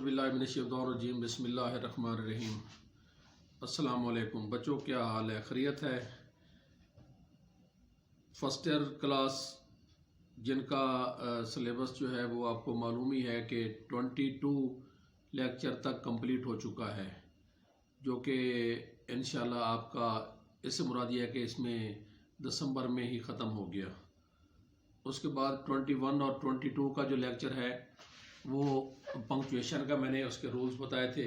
औज़ुबिल्लाहिमिनश्शैतानिर्रजीम बिस्मिल्लाहिर्रहमानिर्रहीम। अस्सलाम वालेकुम बच्चों, क्या हाल है? खैरियत है? फर्स्ट ईयर क्लास जिनका सिलेबस जो है वो आपको मालूम ही है कि 22 लेक्चर तक कंप्लीट हो चुका है, जो कि इंशाल्लाह आपका इससे मुराद ये है कि इसमें दिसंबर में ही ख़त्म हो गया। उसके बाद 21 और 22 का जो लेक्चर है वो पंक्चुएशन का मैंने उसके रूल्स बताए थे,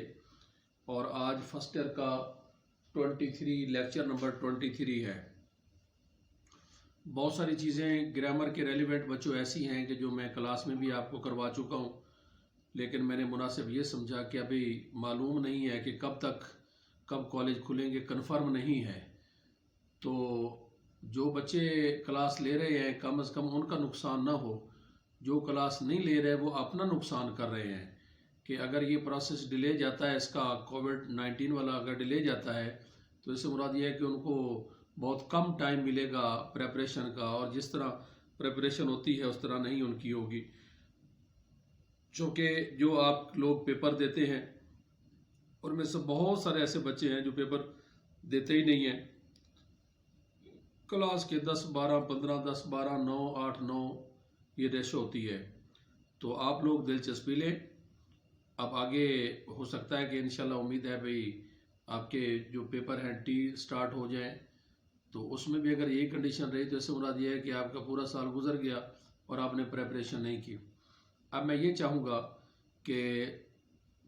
और आज फर्स्ट ईयर का 23 लेक्चर नंबर 23 है। बहुत सारी चीज़ें ग्रामर के रेलिवेंट बच्चों ऐसी हैं कि जो मैं क्लास में भी आपको करवा चुका हूँ, लेकिन मैंने मुनासिब ये समझा कि अभी मालूम नहीं है कि कब कॉलेज खुलेंगे, कंफर्म नहीं है। तो जो बच्चे क्लास ले रहे हैं कम से कम उनका नुकसान ना हो, जो क्लास नहीं ले रहे वो अपना नुकसान कर रहे हैं कि अगर ये प्रोसेस डिले जाता है, इसका कोविड-19 वाला अगर डिले जाता है तो इससे मुराद ये है कि उनको बहुत कम टाइम मिलेगा प्रेपरेशन का, और जिस तरह प्रेपरेशन होती है उस तरह नहीं उनकी होगी। चूँकि जो आप लोग पेपर देते हैं उनमें से बहुत सारे ऐसे बच्चे हैं जो पेपर देते ही नहीं हैं। क्लास के 10, 12, 15, 10, 12, 9, 8, 9 ये रेशो होती है। तो आप लोग दिलचस्पी लें। अब आगे हो सकता है कि इंशाल्लाह उम्मीद है भाई आपके जो पेपर हैं टी स्टार्ट हो जाए, तो उसमें भी अगर यही कंडीशन रही तो इससे मुराद ये है कि आपका पूरा साल गुजर गया और आपने प्रेपरेशन नहीं की। अब मैं ये चाहूँगा कि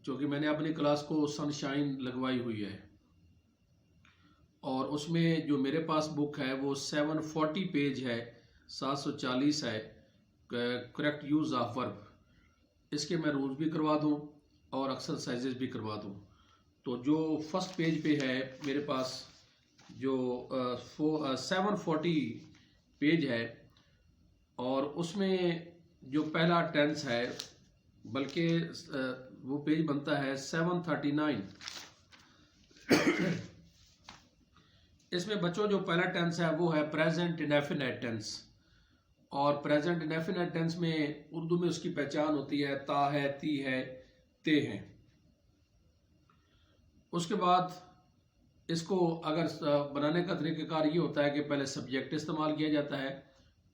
चूँकि मैंने अपनी क्लास को सनशाइन लगवाई हुई है और उसमें जो मेरे पास बुक है वो 740 पेज है, 740 है, करेक्ट यूज़ ऑफ वर्ब। इसके मैं रूल्स भी करवा दूँ और एक्सरसाइजेज भी करवा दूँ। तो जो फर्स्ट पेज पे है मेरे पास जो 740 पेज है, और उसमें जो पहला टेंस है, बल्कि वो पेज बनता है 739। इसमें बच्चों जो पहला टेंस है वो है प्रेजेंट इंडेफिनिट टेंस, और प्रेजेंट इंडेफिनिट टेंस में उर्दू में उसकी पहचान होती है ता है, ती है, ते हैं। उसके बाद इसको अगर बनाने का तरीक़ाकार ये होता है कि पहले सब्जेक्ट इस्तेमाल किया जाता है,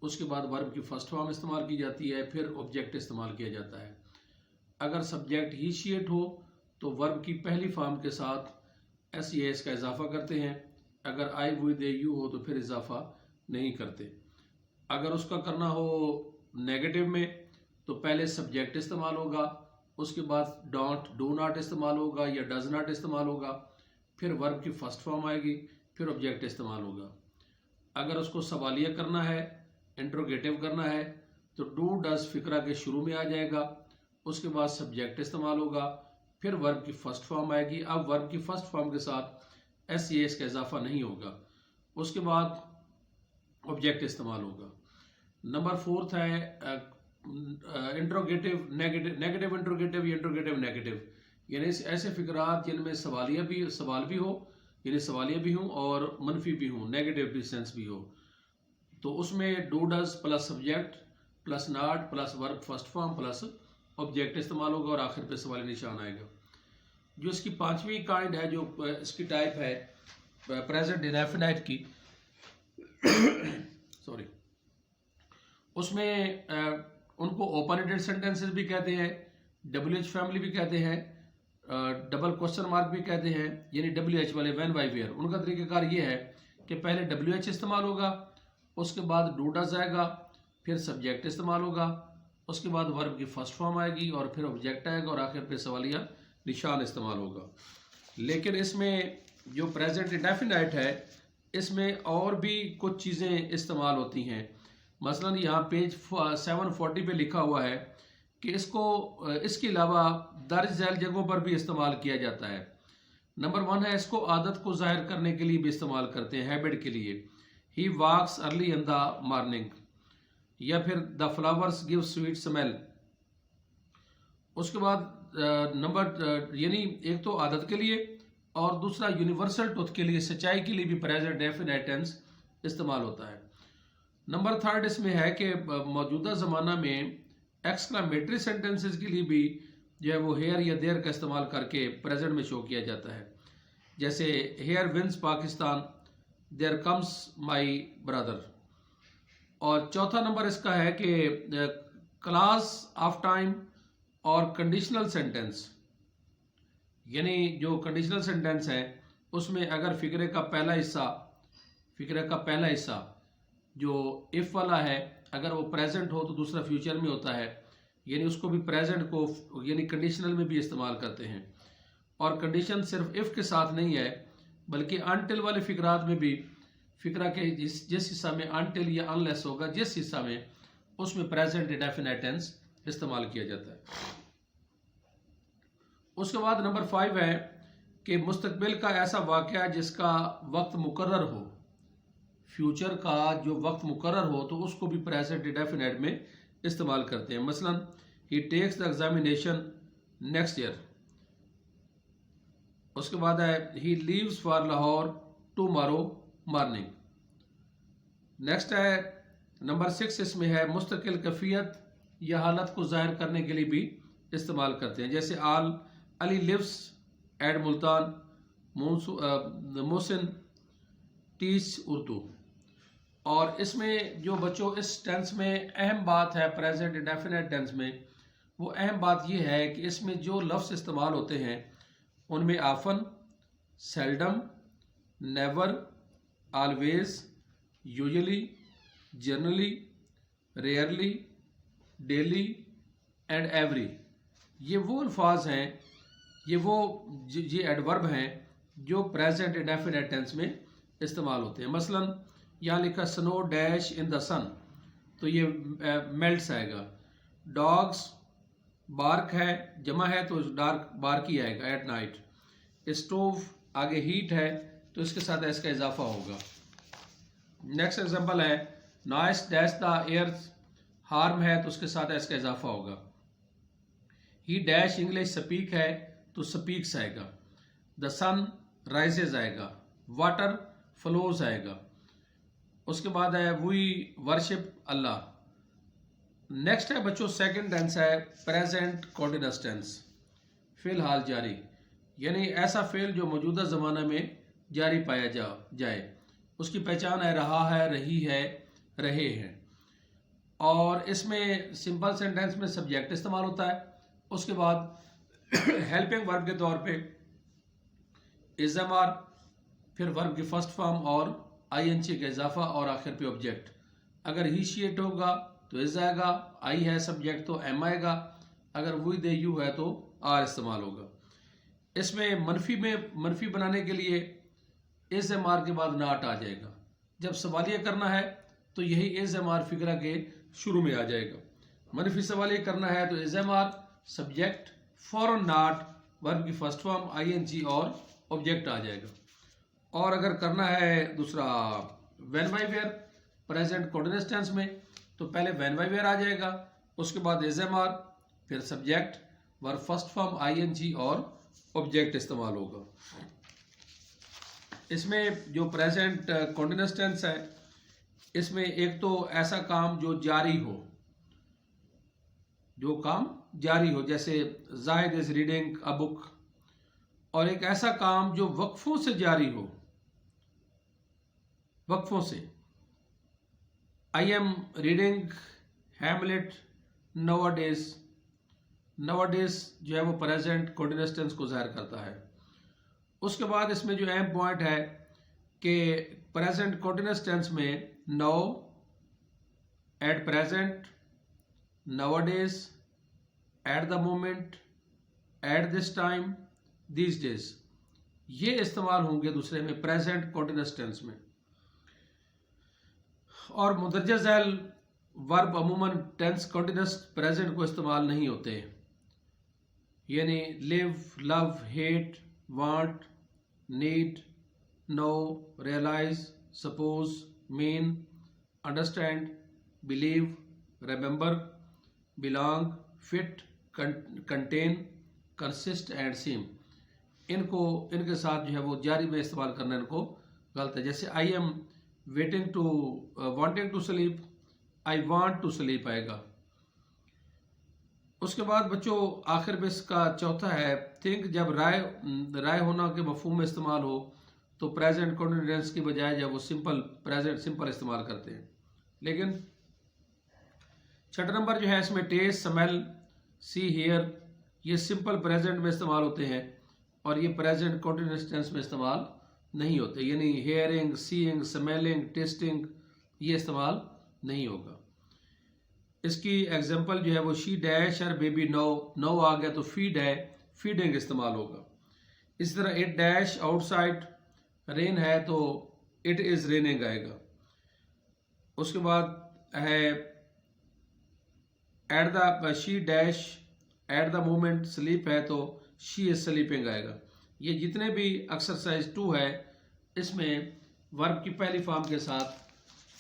उसके बाद वर्ब की फर्स्ट फॉर्म इस्तेमाल की जाती है, फिर ऑब्जेक्ट इस्तेमाल किया जाता है। अगर सब्जेक्ट ही शिएट हो तो वर्ब की पहली फॉर्म के साथ एस का इजाफा करते हैं। अगर आई वुई दे यू हो तो फिर इजाफा नहीं करते। अगर उसका करना हो नेगेटिव में तो पहले सब्जेक्ट इस्तेमाल होगा, उसके बाद डोंट, डू नॉट इस्तेमाल होगा या डज नॉट इस्तेमाल होगा, फिर वर्ब की फर्स्ट फॉर्म आएगी, फिर ऑब्जेक्ट इस्तेमाल होगा। अगर उसको सवालिया करना है, इंट्रोगेटिव करना है, तो डू डज फिक्रा के शुरू में आ जाएगा, उसके बाद सब्जेक्ट इस्तेमाल होगा, फिर वर्ब की फर्स्ट फॉर्म आएगी। अब वर्ब की फर्स्ट फॉर्म के साथ एस का इजाफा नहीं होगा, उसके बाद ऑब्जेक्ट इस्तेमाल होगा। नंबर 4 है इंट्रोगेटिव नेगेटिव इंट्रोगेटिव या इंट्रोगेटिव नेगेटिव, यानी ऐसे फिक्रात जिनमें सवाल भी हो, यानी सवालिया भी हों और मनफी भी हों, नेगेटिव भी सेंस भी हो, तो उसमें do does plus subject plus not plus verb first form plus object इस्तेमाल होगा और आखिर पे सवाल निशान आएगा। जो इसकी पांचवी काइंड है, जो इसकी टाइप है प्रेजेंट इंडेफिनिट की सॉरी, उसमें उनको ओपन एंडेड सेंटेंसेस भी कहते हैं, WH फैमिली भी कहते हैं, डबल क्वेश्चन मार्क भी कहते हैं, यानी WH वाले व्हेन बाय वेयर। उनका तरीक़ाकार ये है कि पहले WH इस्तेमाल होगा, उसके बाद डू डज आएगा, फिर सब्जेक्ट इस्तेमाल होगा, उसके बाद वर्ब की फर्स्ट फॉर्म आएगी और फिर ऑब्जेक्ट आएगा और आखिर पे सवालिया निशान इस्तेमाल होगा। लेकिन इसमें जो प्रेजेंट इंडेफिनिट है इसमें और भी कुछ चीज़ें इस्तेमाल होती हैं। मसलन यहाँ पेज 740 पे लिखा हुआ है कि इसको इसके अलावा दर्ज झैल जगहों पर भी इस्तेमाल किया जाता है। नंबर 1 है, इसको आदत को जाहिर करने के लिए भी इस्तेमाल करते हैं, हैबिट के लिए। ही वॉक्स अर्ली इन द मॉर्निंग, या फिर the flowers give sweet smell. उसके बाद नंबर यानी एक तो आदत के लिए और दूसरा यूनिवर्सल ट्रुथ के लिए, सच्चाई के लिए भी प्रेजेंट इंडेफिनिट टेंस इस्तेमाल होता है। नंबर 3 इसमें है कि मौजूदा ज़माना में एक्सक्लामेटरी सेंटेंसेस के लिए भी जो है वो हेयर या देयर का इस्तेमाल करके प्रेजेंट में शो किया जाता है। जैसे here wins Pakistan, there comes my brother. और चौथा नंबर इसका है कि क्लास ऑफ टाइम और कंडीशनल सेंटेंस, यानी जो कंडीशनल सेंटेंस है उसमें अगर फिक्रे का पहला हिस्सा जो इफ वाला है अगर वो प्रेजेंट हो तो दूसरा फ्यूचर में होता है, यानी उसको भी प्रेजेंट को यानी कंडीशनल में भी इस्तेमाल करते हैं। और कंडीशन सिर्फ इफ के साथ नहीं है बल्कि अनटिल वाले फिक्रात में भी फिक्रा के जिस हिस्सा में अनटिल या अनलेस होगा, जिस हिस्सा में उसमें प्रेजेंट इंडेफिनिट टेंस इस्तेमाल किया जाता है। उसके बाद नंबर 5 है कि मुस्तकबिल का ऐसा वाक़या जिसका वक्त मुकर्रर हो, फ्यूचर का जो वक्त मुकर्रर हो तो उसको भी प्रेजेंट इंडेफिनिट में इस्तेमाल करते हैं। मसलन he takes the examination next year. उसके बाद है he leaves for Lahore tomorrow morning. Next है नंबर 6, इसमें है मुस्तकिल कैफियत या हालत को जाहिर करने के लिए भी इस्तेमाल करते हैं। जैसे Ali lives at Multan, Mohsin teach Urdu. और इसमें जो बच्चों इस टेंस में अहम बात है प्रेजेंट इंडेफिनिट टेंस में, वो अहम बात ये है कि इसमें जो लफ्ज़ इस्तेमाल होते हैं उनमें often, seldom, never, always, usually, generally, rarely, daily and every, ये वो अल्फाज हैं, ये एडवर्ब हैं जो प्रेजेंट इंडेफिनिट टेंस में इस्तेमाल होते हैं। मसलन यहाँ लिखा स्नो डैश इन द सन, तो ये मेल्ट्स आएगा। डॉग्स बार्क है, जमा है तो डार्क बार्क ही आएगा एट नाइट। स्टोव आगे हीट है तो इसके साथ इसका इजाफा होगा। नेक्स्ट एग्जांपल है noise dash the air, harm है तो उसके साथ इसका इजाफा होगा। ही डैश इंग्लिश स्पीक है तो स्पीक्स आएगा। द सन राइजेज आएगा। वाटर फ्लोज आएगा। उसके बाद है वी वर्शिप अल्लाह। नेक्स्ट है बच्चों सेकंड टेंस है प्रेजेंट कॉन्टिन्यूअस टेंस, फिलहाल जारी, यानी ऐसा फेल जो मौजूदा ज़माना में जारी पाया जाए। उसकी पहचान है रहा है, रही है, रहे हैं। और इसमें सिंपल सेंटेंस में सब्जेक्ट इस्तेमाल होता है। उसके बाद हेल्पिंग वर्ब के तौर पे इज एम आर, फिर वर्ब की फर्स्ट फॉर्म और आईएनजी का इजाफा और आखिर पे ऑब्जेक्ट। अगर ही शी इट होगा तो इज आएगा, आई है सब्जेक्ट तो एम आएगा, अगर वी दे यू है तो आर इस्तेमाल होगा। इसमें मनफी बनाने के लिए इज एम आर के बाद नाट आ जाएगा। जब सवालिया करना है तो यही इज एम आर फिक्रा के शुरू में आ जाएगा। मनफी सवालिया करना है तो इज एम आर सब्जेक्ट फॉरन नाट वर्ब की फर्स्ट फॉर्म आईएनजी और ऑब्जेक्ट आ जाएगा। और अगर करना है दूसरा when why where present continuous tense में तो पहले व्हेन बाय वेयर आ जाएगा, उसके बाद इज एम आर, फिर subject verb first form ING और ऑब्जेक्ट इस्तेमाल होगा। इसमें जो प्रेजेंट कॉन्टिन्यूअस टेंस है इसमें एक तो ऐसा काम जो जारी हो, जैसे Zahid is reading a book, और एक ऐसा काम जो वक्फों से जारी हो, वक्फों से। I am reading Hamlet nowadays. Nowadays जो है वो प्रेजेंट कॉन्टिन्यूअस टेंस को जाहिर करता है। उसके बाद इसमें जो अहम पॉइंट है कि प्रेजेंट कॉन्टिन्यूअस टेंस में now, at present, nowadays, at the moment, at this time, these days, ये इस्तेमाल होंगे दूसरे में प्रेजेंट कॉन्टिन्यूअस टेंस में। और मुदर्रज झैल वर्ब अमूमन टेंस कॉन्टिन्यूअस प्रेजेंट को इस्तेमाल नहीं होते, यानी live, love, hate, want, need, know, realise, suppose, mean, understand, believe, remember, belong, fit, contain, consist and seem, इनके साथ जो है वो जारी में इस्तेमाल करना इनको गलत है। जैसे I am wanting to sleep, I want to sleep आएगा। उसके बाद बच्चों आखिर में इसका चौथा है थिंक। जब राय होना के मफहूम में इस्तेमाल हो तो प्रेजेंट कंटीन्यूअस की बजाय जब वो प्रेजेंट सिंपल इस्तेमाल करते हैं। लेकिन छठा नंबर जो है इसमें टेस्ट, स्मेल, सी, हियर ये सिंपल प्रेजेंट में इस्तेमाल होते हैं और ये प्रेजेंट कंटीन्यूअस टेंस में इस्तेमाल नहीं होते। यानी हेयरिंग, सीइंग, स्मेलिंग, टेस्टिंग ये इस्तेमाल नहीं होगा। इसकी एग्जांपल जो है वो शी डैश और बेबी नो आ गया तो फीड है, फीडिंग इस्तेमाल होगा। इस तरह इट डैश आउटसाइड रेन है तो इट इज रेनिंग आएगा। उसके बाद है at the she dash at the moment sleep है तो शी इज स्लीपिंग आएगा। ये जितने भी एक्सरसाइज 2 है इसमें वर्ब की पहली फॉर्म के साथ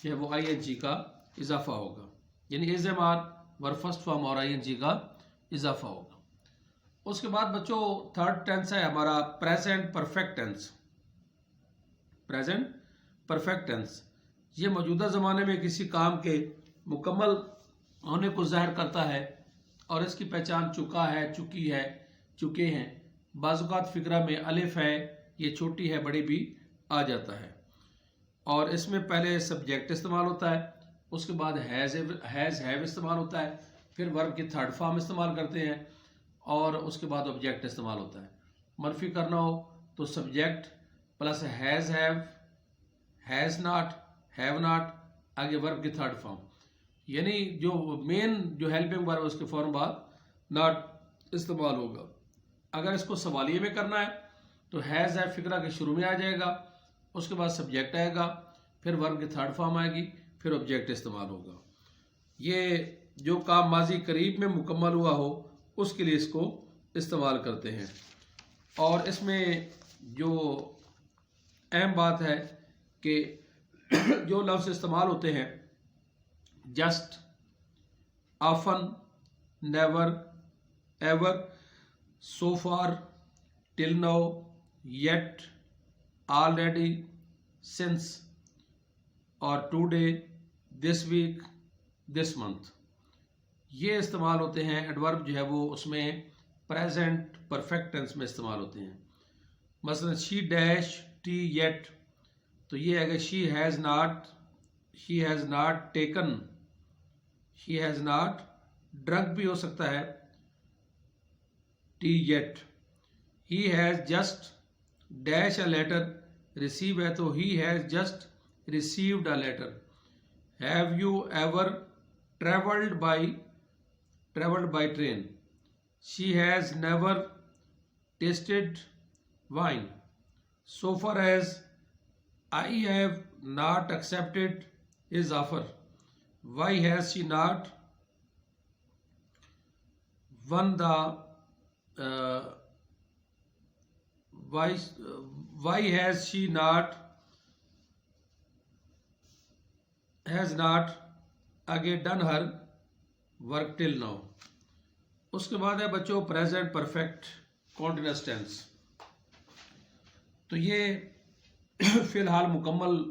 जो है वो आईएनजी का इजाफा होगा, यानी एजएमआर वर्ब फर्स्ट फॉर्म और आईएनजी का इजाफा होगा। उसके बाद बच्चों थर्ड टेंस है हमारा present perfect tense. Present perfect tense ये मौजूदा ज़माने में किसी काम के मुकम्मल होने को ज़ाहिर करता है और इसकी पहचान चुका है, चुकी है, चुके हैं। बाज़ात फ़िक्रा में अलिफ है, ये छोटी है बड़ी भी आ जाता है। और इसमें पहले सब्जेक्ट इस्तेमाल होता है, उसके बाद हैज़ हैव इस्तेमाल होता है, फिर वर्ब की थर्ड फॉर्म इस्तेमाल करते हैं और उसके बाद ऑब्जेक्ट इस्तेमाल होता है। मनफी करना हो तो subject plus has have, has not, have not, आगे वर्ब की थर्ड फॉर्म, यानी जो मेन जो हेल्पिंग वर्ब उसके फौरन बाद नॉट इस्तेमाल होगा। अगर इसको सवालिये में करना है तो हैज़ है फिक्रा के शुरू में आ जाएगा, उसके बाद सब्जेक्ट आएगा, फिर वर्ब की थर्ड फॉर्म आएगी, फिर ऑब्जेक्ट इस्तेमाल होगा। ये जो काम माजी करीब में मुकम्मल हुआ हो उसके लिए इसको इस्तेमाल करते हैं। और इसमें जो अहम बात है कि जो लफ्ज़ इस्तेमाल होते हैं just, often, never, ever, so far, till now, yet, already, since और today, this week, this month ये इस्तेमाल होते हैं। एडवर्ब जो है वो उसमें प्रेजेंट परफेक्ट टेंस में इस्तेमाल होते हैं। मसलन शी डैश टी येट तो ये है कि she has not taken, she has not drunk भी हो सकता है tea yet. He has just dash a letter, receive है तो he has just received a letter. Have you ever travelled by train, she has never tasted wine. So far as I have not accepted his offer, why has she not won the why has she not again done her work till now। उसके बाद है बच्चों present perfect continuous tense. तो ये फिलहाल मुकम्मल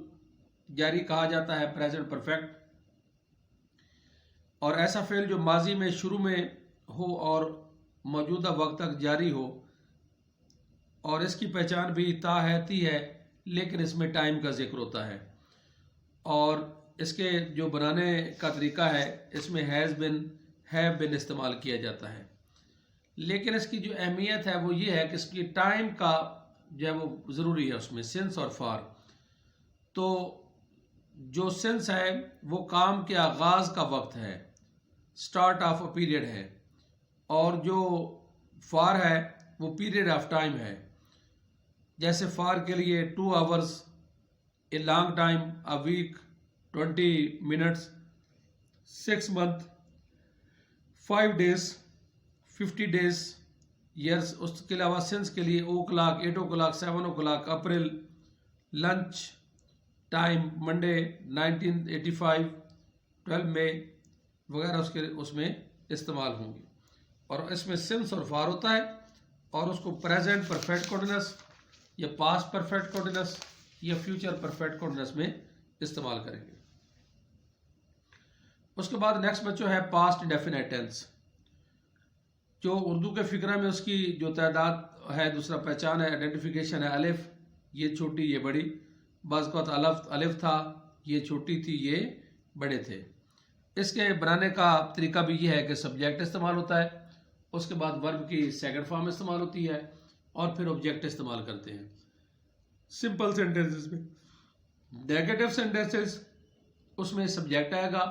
जारी कहा जाता है प्रेजेंट परफेक्ट, और ऐसा फेल जो माजी में शुरू में हो और मौजूदा वक्त तक जारी हो, और इसकी पहचान भी ता है, ती है, लेकिन इसमें टाइम का जिक्र होता है। और इसके जो बनाने का तरीका है इसमें हैज़ बिन, हैव बिन इस्तेमाल किया जाता है। लेकिन इसकी जो अहमियत है वो ये है कि इसकी टाइम का जो है वो ज़रूरी है उसमें, सिंस और फार। तो जो सिंस है वो काम के आगाज़ का वक्त है, स्टार्ट ऑफ अ पीरियड है, और जो फार है वो पीरियड ऑफ टाइम है। जैसे फार के लिए 2 hours, a long time, a week, 20 minutes, 6 month, 5 days, 50 days, years. उसके अलावा सिंस के लिए o'clock, 8 o'clock, 7 o'clock, April, lunch time, Monday, 1985, 12 मई वगैरह उसमें इस्तेमाल होंगे। और इसमें सिंस और फार होता है, और उसको प्रेजेंट परफेक्ट कॉन्टिन्यूअस या पास्ट परफेक्ट कॉन्टिन्यूअस या फ्यूचर परफेक्ट कॉन्टिन्यूअस में इस्तेमाल करेंगे। उसके बाद नेक्स्ट बच्चों है पास्ट इंडेफिनिट टेंस। जो उर्दू के फ़िक्रा में उसकी जो तादाद है, दूसरा पहचान है, आइडेंटिफिकेशन है, अलिफ, ये छोटी ये बड़ी, बाज़ अलिफ अलिफ था, ये छोटी थी ये बड़े थे। इसके बनाने का तरीका भी ये है कि सब्जेक्ट इस्तेमाल होता है, उसके बाद वर्ब की सेकंड फॉर्म इस्तेमाल होती है और फिर ऑब्जेक्ट इस्तेमाल करते हैं। सिंपल सेंटेंसेस में, नेगेटिव सेंटेंसेस उसमें सब्जेक्ट आएगा,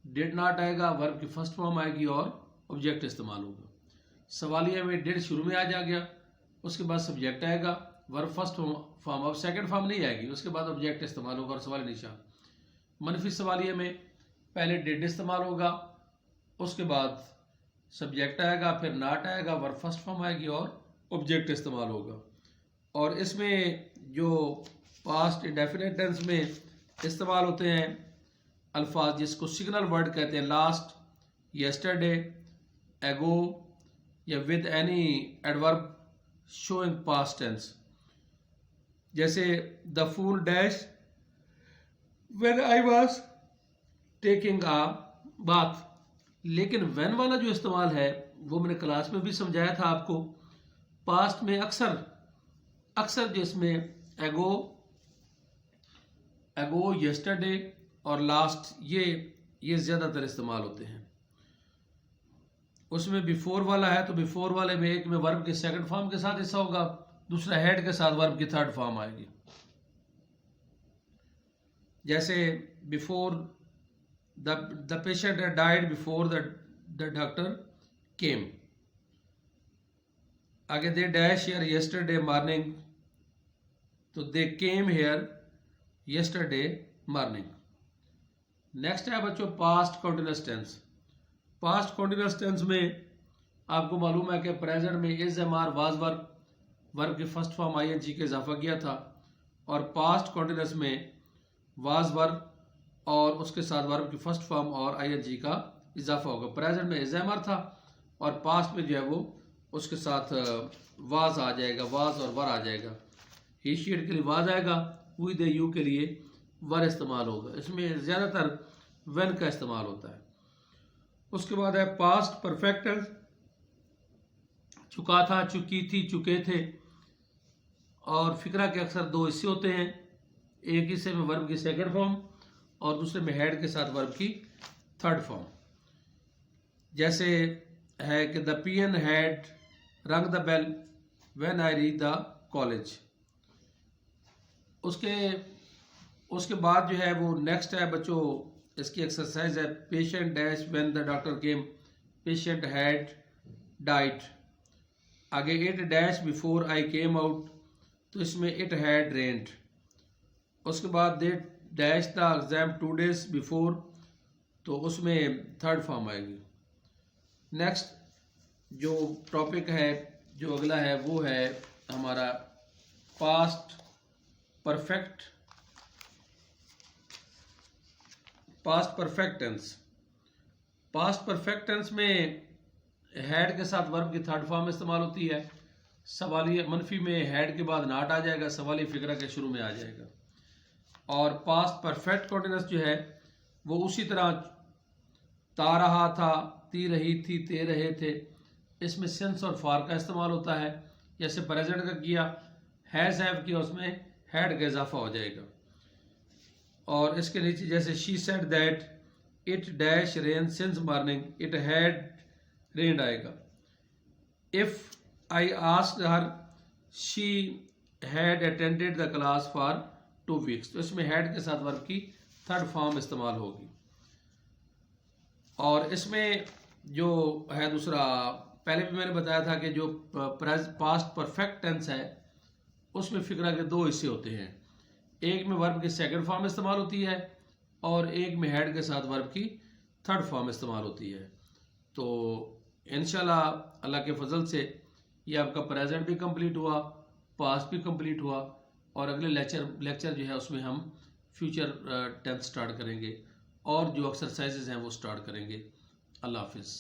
डिड नॉट आएगा, वर्ब की फर्स्ट फॉर्म आएगी और ऑब्जेक्ट इस्तेमाल होगा। सवालिया में डिड शुरू में आ गया, उसके बाद सब्जेक्ट आएगा, वर्ब फर्स्ट फॉर्म, अब सेकंड फॉर्म नहीं आएगी, उसके बाद ऑब्जेक्ट इस्तेमाल होगा और सवाल निशान। मनफी सवालिया में पहले डिड इस्तेमाल होगा, उसके बाद सब्जेक्ट आएगा, फिर नॉट आएगा, वर्ब फर्स्ट फॉर्म आएगी और ऑब्जेक्ट इस्तेमाल होगा। और इसमें जो पास्ट इंडेफिनिट टेंस में इस्तेमाल होते हैं अल्फाज जिसको सिग्नल वर्ड कहते हैं, लास्ट, यस्टरडे, एगो या with any adverb showing past tense, जैसे the phone dash when I was taking a bath. लेकिन व्हेन वाला जो इस्तेमाल है वो मैंने क्लास में भी समझाया था आपको। पास्ट में अक्सर जिसमें एगो, यस्टरडे और लास्ट ये ज़्यादातर इस्तेमाल होते हैं। उसमें बिफोर वाला है तो बिफोर वाले में एक में वर्ब के सेकंड फॉर्म के साथ हिस्सा होगा, दूसरा हेड के साथ वर्ब की थर्ड फॉर्म आएगी। जैसे before the patient died before the doctor came. आगे they dash here yesterday morning, तो they came here yesterday morning. Next है बच्चों past continuous tense. Past continuous tense में आपको मालूम है कि प्रेजेंट में is am are was verb की फर्स्ट फॉर्म आईएनजी के इजाफा किया था, और पास्ट कॉन्टिन्यूअस में वाज वर्ब और उसके साथ वर्ब की फर्स्ट फॉर्म और आईएनजी का इजाफा होगा। प्रेजेंट में इज एम आर था और पास्ट में जो है वो उसके साथ वाज आ जाएगा, वाज और वर आ जाएगा। ही शीट के लिए वाज आएगा, वी दे यू के लिए वर इस्तेमाल होगा। इसमें ज़्यादातर व्हेन का इस्तेमाल होता है। उसके बाद है पास्ट परफेक्ट टेंस। चुका था, चुकी थी, चुके थे। और फिक्रा के अक्सर दो हिस्से होते हैं, एक हिस्से में वर्ब की सेकंड फॉर्म और दूसरे में हेड के साथ वर्ब की थर्ड फॉर्म। जैसे है कि the peon had rung the bell when I reach the college. उसके बाद जो है वो नेक्स्ट है बच्चों, इसकी एक्सरसाइज है patient dash when the doctor came, patient had died. आगे it dash before I came out, तो इसमें इट हैड रेन्ड। उसके बाद they dash the exam 2 days before, तो उसमें थर्ड फॉर्म आएगी। नेक्स्ट जो टॉपिक है जो अगला है वो है हमारा past perfect tense. Past perfect tense में हैड के साथ वर्ब की थर्ड फॉर्म इस्तेमाल होती है। सवालिया मनफी में हैड के बाद नॉट आ जाएगा, सवालिया फिक्रा के शुरू में आ जाएगा। और पास्ट परफेक्ट कॉन्टिन्यूअस जो है वो उसी तरह ता रहा था, ती रही थी, ते रहे थे। इसमें सिंस और फॉर का इस्तेमाल होता है। जैसे प्रेजेंट का किया, हैज़ हैव किया, उसमें हैड का इजाफा हो जाएगा। और इसके नीचे जैसे she said that it dash rain since morning, it had rained आएगा। If I asked her she had attended the class for 2 weeks, तो इसमें हैड के साथ वर्ब की थर्ड फॉर्म इस्तेमाल होगी। और इसमें जो है दूसरा, पहले भी मैंने बताया था कि जो पास्ट परफेक्ट टेंस है उसमें फिक्रा के दो हिस्से होते हैं, एक में वर्ब की सेकंड फॉर्म इस्तेमाल होती है और एक में हेड के साथ वर्ब की थर्ड फॉर्म इस्तेमाल होती है। तो इंशाल्लाह अल्लाह के फजल से ये आपका प्रेजेंट भी कंप्लीट हुआ, पास्ट भी कंप्लीट हुआ, और अगले लेक्चर जो है उसमें हम फ्यूचर टेंस स्टार्ट करेंगे और जो एक्सरसाइजेज हैं वो स्टार्ट करेंगे। अल्लाह हाफिज़।